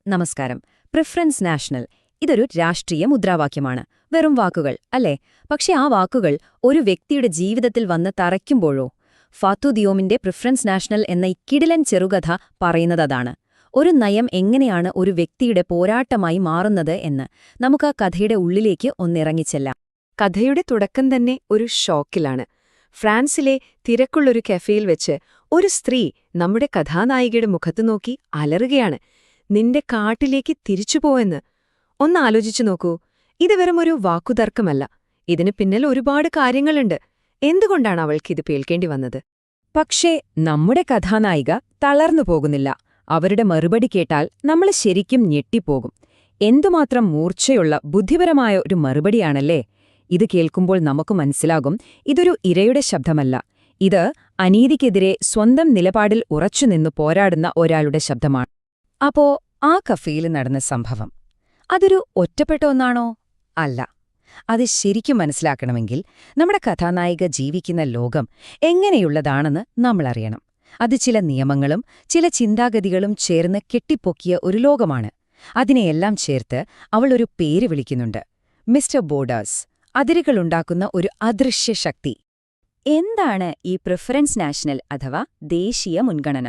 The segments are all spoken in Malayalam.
നമസ്കാരം. പ്രിഫറൻസ് നാഷണൽ ഇതൊരു രാഷ്ട്രീയ മുദ്രാവാക്യമാണ്. വെറും വാക്കുകൾ അല്ലേ? പക്ഷെ ആ വാക്കുകൾ ഒരു വ്യക്തിയുടെ ജീവിതത്തിൽ വന്ന് തറയ്ക്കുമ്പോഴോ? ഫാത്തു ദിയോമിന്റെ പ്രിഫറൻസ് നാഷണൽ എന്ന ഇക്കിടിലൻ ചെറുകഥ പറയുന്നതാണ്. ഒരു നയം എങ്ങനെയാണ് ഒരു വ്യക്തിയുടെ പോരാട്ടമായി മാറുന്നത് എന്ന് നമുക്ക് ആ കഥയുടെ ഉള്ളിലേക്ക് ഒന്നിറങ്ങിച്ചെല്ലാം. കഥയുടെ തുടക്കം തന്നെ ഒരു ഷോക്കിലാണ്. ഫ്രാൻസിലെ തിരക്കുള്ളൊരു കഫേയിൽ വെച്ച് ഒരു സ്ത്രീ നമ്മുടെ കഥാനായികയുടെ മുഖത്ത് നോക്കി അലറുകയാണ്, നിന്റെ കാട്ടിലേക്ക് തിരിച്ചുപോവെന്ന്. ഒന്നാലോചിച്ചു നോക്കൂ, ഇത് വെറും ഒരു വാക്കുതർക്കമല്ല. ഇതിന് പിന്നിൽ ഒരുപാട് കാര്യങ്ങളുണ്ട്. എന്തുകൊണ്ടാണ് അവൾക്കിത് പേൽക്കേണ്ടി വന്നത്? പക്ഷേ നമ്മുടെ കഥാനായിക തളർന്നു പോകുന്നില്ല. അവരുടെ മറുപടി കേട്ടാൽ നമ്മൾ ശരിക്കും ഞെട്ടിപ്പോകും. എന്തുമാത്രം മൂർച്ചയുള്ള ബുദ്ധിപരമായ ഒരു മറുപടിയാണല്ലേ? ഇത് കേൾക്കുമ്പോൾ നമുക്ക് മനസ്സിലാകും, ഇതൊരു ഇരയുടെ ശബ്ദമല്ല. ഇത് അനീതിക്കെതിരെ സ്വന്തം നിലപാടിൽ ഉറച്ചുനിന്നു പോരാടുന്ന ഒരാളുടെ ശബ്ദമാണ്. അപ്പോ ആ കഫേയിൽ നടന്ന സംഭവം അതൊരു ഒറ്റപ്പെട്ട ഒന്നാണോ? അല്ല. അത് ശരിക്കും മനസ്സിലാക്കണമെങ്കിൽ നമ്മുടെ കഥാനായിക ജീവിക്കുന്ന ലോകം എങ്ങനെയുള്ളതാണെന്ന് നമ്മളറിയണം. അത് ചില നിയമങ്ങളും ചില ചിന്താഗതികളും ചേർന്ന് കെട്ടിപ്പൊക്കിയ ഒരു ലോകമാണ്. അതിനെയെല്ലാം ചേർത്ത് അവൾ ഒരു പേര് വിളിക്കുന്നുണ്ട്: മിസ്റ്റർ ബോർഡേഴ്സ്, അതിരുകളുണ്ടാക്കുന്ന ഒരു അദൃശ്യ ശക്തി. എന്താണ് ഈ പ്രിഫറൻസ് നാഷണൽ അഥവാ ദേശീയ മുൻഗണന?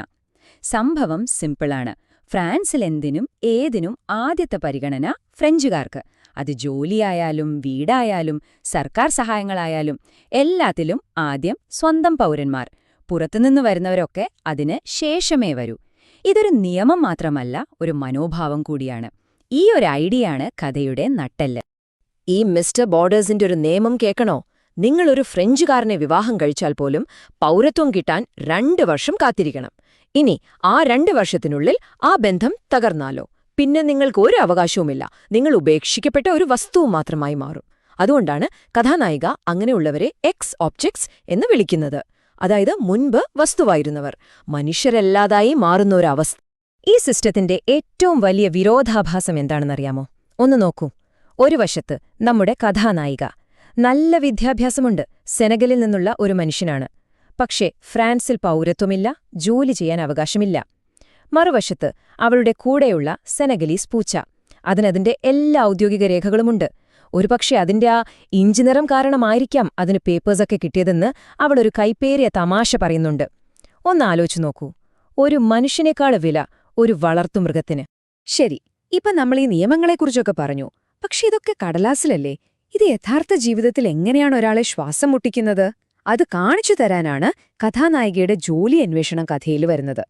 സംഭവം സിമ്പിളാണ്. ഫ്രാൻസിലെന്തിനും ഏതിനും ആദ്യത്തെ പരിഗണന ഫ്രഞ്ചുകാർക്ക്. അത് ജോലിയായാലും വീടായാലും സർക്കാർ സഹായങ്ങളായാലും എല്ലാത്തിലും ആദ്യം സ്വന്തം പൗരന്മാർ. പുറത്തുനിന്ന് വരുന്നവരൊക്കെ അതിന് ശേഷമേ വരൂ. ഇതൊരു നിയമം മാത്രമല്ല, ഒരു മനോഭാവം കൂടിയാണ്. ഈ ഒരു ഐഡിയയാണ് കഥയുടെ നട്ടെല്ല്. ഈ മിസ്റ്റർ ബോർഡേഴ്സിന്റെ ഒരു നിയമം കേൾക്കണോ? നിങ്ങളൊരു ഫ്രഞ്ചുകാരനെ വിവാഹം കഴിച്ചാൽ പോലും പൗരത്വം കിട്ടാൻ 2 വർഷം കാത്തിരിക്കണം. ഇനി ആ 2 വർഷത്തിനുള്ളിൽ ആ ബന്ധം തകർന്നാലോ പിന്നെ നിങ്ങൾക്ക് ഒരു അവകാശവുമില്ല. നിങ്ങൾ ഉപേക്ഷിക്കപ്പെട്ട ഒരു വസ്തുവും മാത്രമായി മാറും. അതുകൊണ്ടാണ് കഥാനായിക അങ്ങനെയുള്ളവരെ എക്സ് ഒബ്ജക്ട്സ് എന്ന് വിളിക്കുന്നത്. അതായത് മുൻപ് വസ്തുവായിരുന്നവർ മനുഷ്യരല്ലാതായി മാറുന്ന ഒരു അവസ്ഥ. ഈ സിസ്റ്റത്തിന്റെ ഏറ്റവും വലിയ വിരോധാഭാസം എന്താണെന്നറിയാമോ? ഒന്ന് നോക്കൂ. ഒരു വശത്ത് നമ്മുടെ കഥാനായിക നല്ല വിദ്യാഭ്യാസമുണ്ട്, സെനഗലിൽ നിന്നുള്ള ഒരു മനുഷ്യനാണ്. പക്ഷേ ഫ്രാൻസിൽ പൗരത്വമില്ല, ജോലി ചെയ്യാൻ അവകാശമില്ല. മറുവശത്ത് അവളുടെ കൂടെയുള്ള സെനഗലീസ് പൂച്ച. അതിനതിന്റെ എല്ലാ ഔദ്യോഗിക രേഖകളുമുണ്ട്. ഒരുപക്ഷെ അതിന്റെ ആ ഇഞ്ചിനിറം കാരണമായിരിക്കാം അതിന് പേപ്പേഴ്സൊക്കെ കിട്ടിയതെന്ന് അവളൊരു കൈപ്പേറിയ തമാശ പറയുന്നുണ്ട്. ഒന്നാലോചിച്ചു നോക്കൂ, ഒരു മനുഷ്യനേക്കാൾ വില ഒരു വളർത്തുമൃഗത്തിന്. ശരി, ഇപ്പൊ നമ്മൾ ഈ നിയമങ്ങളെക്കുറിച്ചൊക്കെ പറഞ്ഞു. പക്ഷെ ഇതൊക്കെ കടലാസിലല്ലേ? ഇത് യഥാർത്ഥ ജീവിതത്തിൽ എങ്ങനെയാണ് ഒരാളെ ശ്വാസം മുട്ടിക്കുന്നത്? അത് കാണിച്ചു തരാനാണ് കഥാനായികയുടെ ജോലി അന്വേഷണം കഥയിൽ വരുന്നത്.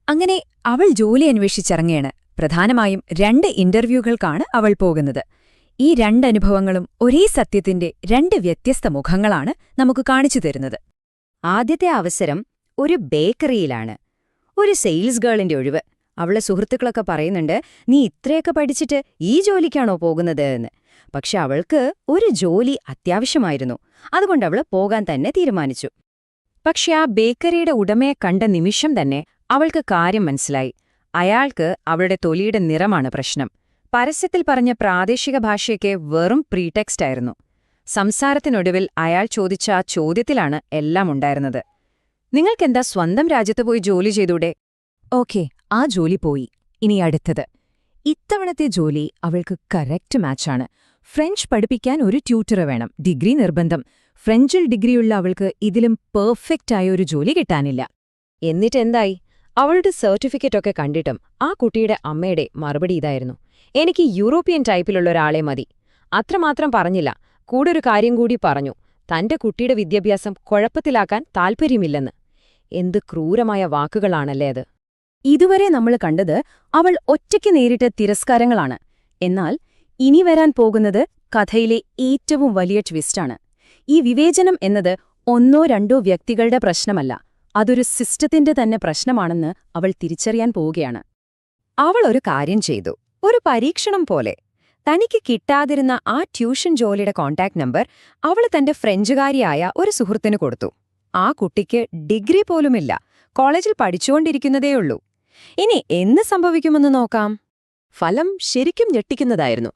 അങ്ങനെ അവൾ ജോലി അന്വേഷിച്ചിറങ്ങുകയാണ്. പ്രധാനമായും 2 ഇന്റർവ്യൂകൾക്കാണ് അവൾ പോകുന്നത്. ഈ 2 അനുഭവങ്ങളും ഒരേ സത്യത്തിന്റെ 2 വ്യത്യസ്ത മുഖങ്ങളാണ് നമുക്ക് കാണിച്ചു തരുന്നത്. ആദ്യത്തെ അവസരം ഒരു ബേക്കറിയിലാണ്. ഒരു സെയിൽസ് ഗേളിന്റെ ഒഴിവ്. അവളെ സുഹൃത്തുക്കളൊക്കെ പറയുന്നുണ്ട്, നീ ഇത്രയൊക്കെ പഠിച്ചിട്ട് ഈ ജോലിക്കാണോ പോകുന്നത് എന്ന്. പക്ഷെ അവൾക്ക് ഒരു ജോലി അത്യാവശ്യമായിരുന്നു. അതുകൊണ്ട് അവള് പോകാൻ തന്നെ തീരുമാനിച്ചു. പക്ഷെ ആ ബേക്കറിയുടെ ഉടമയെ കണ്ട നിമിഷം തന്നെ അവൾക്ക് കാര്യം മനസ്സിലായി. അയാൾക്ക് അവളുടെ തൊലിയുടെ നിറമാണ് പ്രശ്നം. പരസ്യത്തിൽ പറഞ്ഞ പ്രാദേശിക ഭാഷയൊക്കെ വെറും പ്രീടെക്സ്റ്റ് ആയിരുന്നു. സംസാരത്തിനൊടുവിൽ അയാൾ ചോദിച്ച ആ ചോദ്യത്തിലാണ് എല്ലാം ഉണ്ടായിരുന്നത്. നിങ്ങൾക്കെന്താ സ്വന്തം രാജ്യത്ത് പോയി ജോലി ചെയ്തൂടെ? ഓക്കെ, ആ ജോലി പോയി. ഇനി അടുത്തത്. ഇത്തവണത്തെ ജോലി അവൾക്ക് കറക്റ്റ് മാച്ചാണ്. ഫ്രഞ്ച് പഠിപ്പിക്കാൻ ഒരു ട്യൂട്ടർ വേണം, ഡിഗ്രി നിർബന്ധം. ഫ്രഞ്ചിൽ ഡിഗ്രിയുള്ള അവൾക്ക് ഇതിലും പെർഫെക്റ്റായ ഒരു ജോലി കിട്ടാനില്ല. എന്നിട്ടെന്തായി? അവളുടെ സർട്ടിഫിക്കറ്റൊക്കെ കണ്ടിട്ടും ആ കുട്ടിയുടെ അമ്മയുടെ മറുപടി ഇതായിരുന്നു: എനിക്ക് യൂറോപ്യൻ ടൈപ്പിലുള്ള ഒരാളെ മതി. അത്രമാത്രം പറഞ്ഞില്ല, കൂടെ ഒരു കാര്യം കൂടി പറഞ്ഞു, തന്റെ കുട്ടിയുടെ വിദ്യാഭ്യാസം കുഴപ്പത്തിലാക്കാൻ താൽപ്പര്യമില്ലെന്ന്. എന്ത് ക്രൂരമായ വാക്കുകളാണല്ലേ അത്! ഇതുവരെ നമ്മൾ കണ്ടത് അവൾ ഒറ്റയ്ക്ക് നേരിട്ട തിരസ്കാരങ്ങളാണ്. എന്നാൽ ഇനി വരാൻ പോകുന്നത് കഥയിലെ ഏറ്റവും വലിയ ട്വിസ്റ്റാണ്. ഈ വിവേചനം എന്നത് 1-2 വ്യക്തികളുടെ പ്രശ്നമല്ല, അതൊരു സിസ്റ്റത്തിന്റെ തന്നെ പ്രശ്നമാണെന്ന് അവൾ തിരിച്ചറിയാൻ പോവുകയാണ്. അവൾ ഒരു കാര്യം ചെയ്തു, ഒരു പരീക്ഷണം പോലെ. തനിക്ക് കിട്ടാതിരുന്ന ആ ട്യൂഷൻ ജോലിയുടെ കോൺടാക്ട് നമ്പർ അവൾ തന്റെ ഫ്രഞ്ചുകാരിയായ ഒരു സുഹൃത്തിന് കൊടുത്തു. ആ കുട്ടിക്ക് ഡിഗ്രി പോലുമില്ല, കോളേജിൽ പഠിച്ചുകൊണ്ടിരിക്കുന്നതേയുള്ളൂ. ഇനി എന്ത് സംഭവിക്കുമെന്ന് നോക്കാം. ഫലം ശരിക്കും ഞെട്ടിക്കുന്നതായിരുന്നു.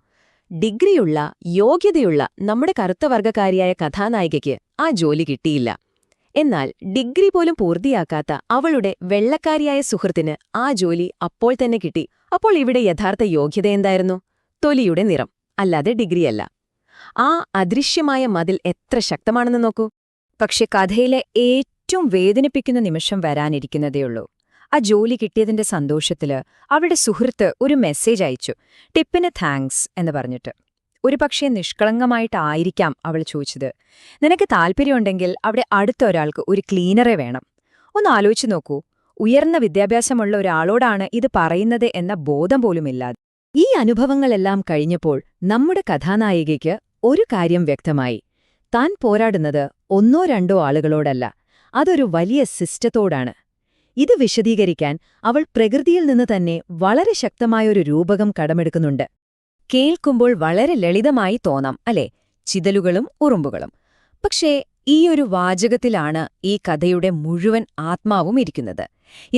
ഡിഗ്രിയുള്ള യോഗ്യതയുള്ള നമ്മുടെ കറുത്ത വർഗ്ഗക്കാരിയായ കഥാനായികയ്ക്ക് ആ ജോലി കിട്ടിയില്ല. എന്നാൽ ഡിഗ്രി പോലും പൂർത്തിയാക്കാത്ത അവളുടെ വെള്ളക്കാരിയായ സുഹൃത്തിന് ആ ജോലി അപ്പോൾ തന്നെ കിട്ടി. അപ്പോൾ ഇവിടെ യഥാർത്ഥ യോഗ്യത എന്തായിരുന്നു? തൊലിയുടെ നിറം, അല്ലാതെ ഡിഗ്രിയല്ല. ആ അദൃശ്യമായ മതിൽ എത്ര ശക്തമാണെന്ന് നോക്കൂ. പക്ഷെ കഥയിലെ ഏറ്റവും വേദനിപ്പിക്കുന്ന നിമിഷം വരാനിരിക്കുന്നതേയുള്ളൂ. ആ ജോലി കിട്ടിയതിന്റെ സന്തോഷത്തില് അവളുടെ സുഹൃത്ത് ഒരു മെസ്സേജ് അയച്ചു, ടിപ്പിന് താങ്ക്സ് എന്ന് പറഞ്ഞിട്ട്. ഒരുപക്ഷെ നിഷ്കളങ്കമായിട്ടായിരിക്കാം അവൾ ചോദിച്ചത്. നിനക്ക് താല്പര്യമുണ്ടെങ്കിൽ അവിടെ അടുത്ത ഒരാൾക്ക് ഒരു ക്ലീനറെ വേണം. ഒന്ന് ആലോചിച്ചു നോക്കൂ, ഉയർന്ന വിദ്യാഭ്യാസമുള്ള ഒരാളോടാണ് ഇത് പറയുന്നത് എന്ന ബോധം പോലുമില്ലാതെ. ഈ അനുഭവങ്ങളെല്ലാം കഴിഞ്ഞപ്പോൾ നമ്മുടെ കഥാനായികയ്ക്ക് ഒരു കാര്യം വ്യക്തമായി. താൻ പോരാടുന്നത് ഒന്നോ രണ്ടോ ആളുകളോടല്ല, അതൊരു വലിയ സിസ്റ്റത്തോടാണ്. ഇത് വിശദീകരിക്കാൻ അവൾ പ്രകൃതിയിൽ നിന്ന് തന്നെ വളരെ ശക്തമായൊരു രൂപകം കടമെടുക്കുന്നുണ്ട്. കേൾക്കുമ്പോൾ വളരെ ലളിതമായി തോന്നാം അല്ലേ, ചിതലുകളും ഉറുമ്പുകളും. പക്ഷേ ഈയൊരു വാചകത്തിലാണ് ഈ കഥയുടെ മുഴുവൻ ആത്മാവും ഇരിക്കുന്നത്.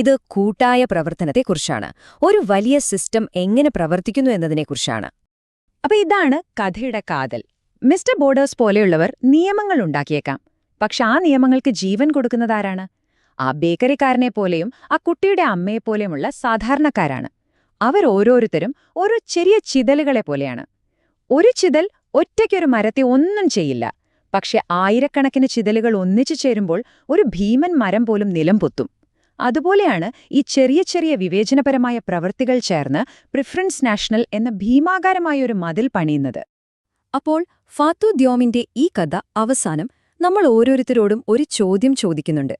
ഇത് കൂട്ടായ പ്രവർത്തനത്തെക്കുറിച്ചാണ്, ഒരു വലിയ സിസ്റ്റം എങ്ങനെ പ്രവർത്തിക്കുന്നു എന്നതിനെക്കുറിച്ചാണ്. അപ്പൊ ഇതാണ് കഥയുടെ കാതൽ. മിസ്റ്റർ ബോർഡേഴ്സ് പോലെയുള്ളവർ നിയമങ്ങൾ ഉണ്ടാക്കിയേക്കാം, പക്ഷെ ആ നിയമങ്ങൾക്ക് ജീവൻ കൊടുക്കുന്നതാരാണ്? ആ ബേക്കറിക്കാരനെപ്പോലെയും ആ കുട്ടിയുടെ അമ്മയെപ്പോലെയുമുള്ള സാധാരണക്കാരാണ്. അവരോരോരുത്തരും ഓരോ ചെറിയ ചിതലുകളെപ്പോലെയാണ്. ഒരു ചിതൽ ഒറ്റയ്ക്കൊരു മരത്തെ ഒന്നും ചെയ്യില്ല, പക്ഷെ ആയിരക്കണക്കിന് ചിതലുകൾ ഒന്നിച്ചു ചേരുമ്പോൾ ഒരു ഭീമൻ മരം പോലും നിലംപൊത്തും. അതുപോലെയാണ് ഈ ചെറിയ ചെറിയ വിവേചനപരമായ പ്രവൃത്തികൾ ചേർന്ന് പ്രിഫറൻസ് നാഷണൽ എന്ന ഭീമാകാരമായൊരു മതിൽ പണിയുന്നത്. അപ്പോൾ ഫാത്തു ദ്യോമിന്റെ ഈ കഥ അവസാനം നമ്മൾ ഓരോരുത്തരോടും ഒരു ചോദ്യം ചോദിക്കുന്നുണ്ട്.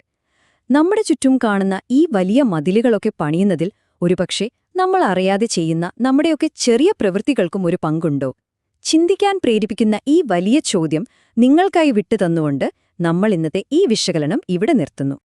നമ്മുടെ ചുറ്റും കാണുന്ന ഈ വലിയ മതിലുകളൊക്കെ പണിയുന്നതിൽ ഒരുപക്ഷെ നമ്മൾ അറിയാതെ ചെയ്യുന്ന നമ്മുടെയൊക്കെ ചെറിയ പ്രവൃത്തികൾക്കും ഒരു പങ്കുണ്ടോ? ചിന്തിക്കാൻ പ്രേരിപ്പിക്കുന്ന ഈ വലിയ ചോദ്യം നിങ്ങൾക്കായി വിട്ടുതന്നുകൊണ്ട് നമ്മൾ ഇന്നത്തെ ഈ വിശകലനം ഇവിടെ നിർത്തുന്നു.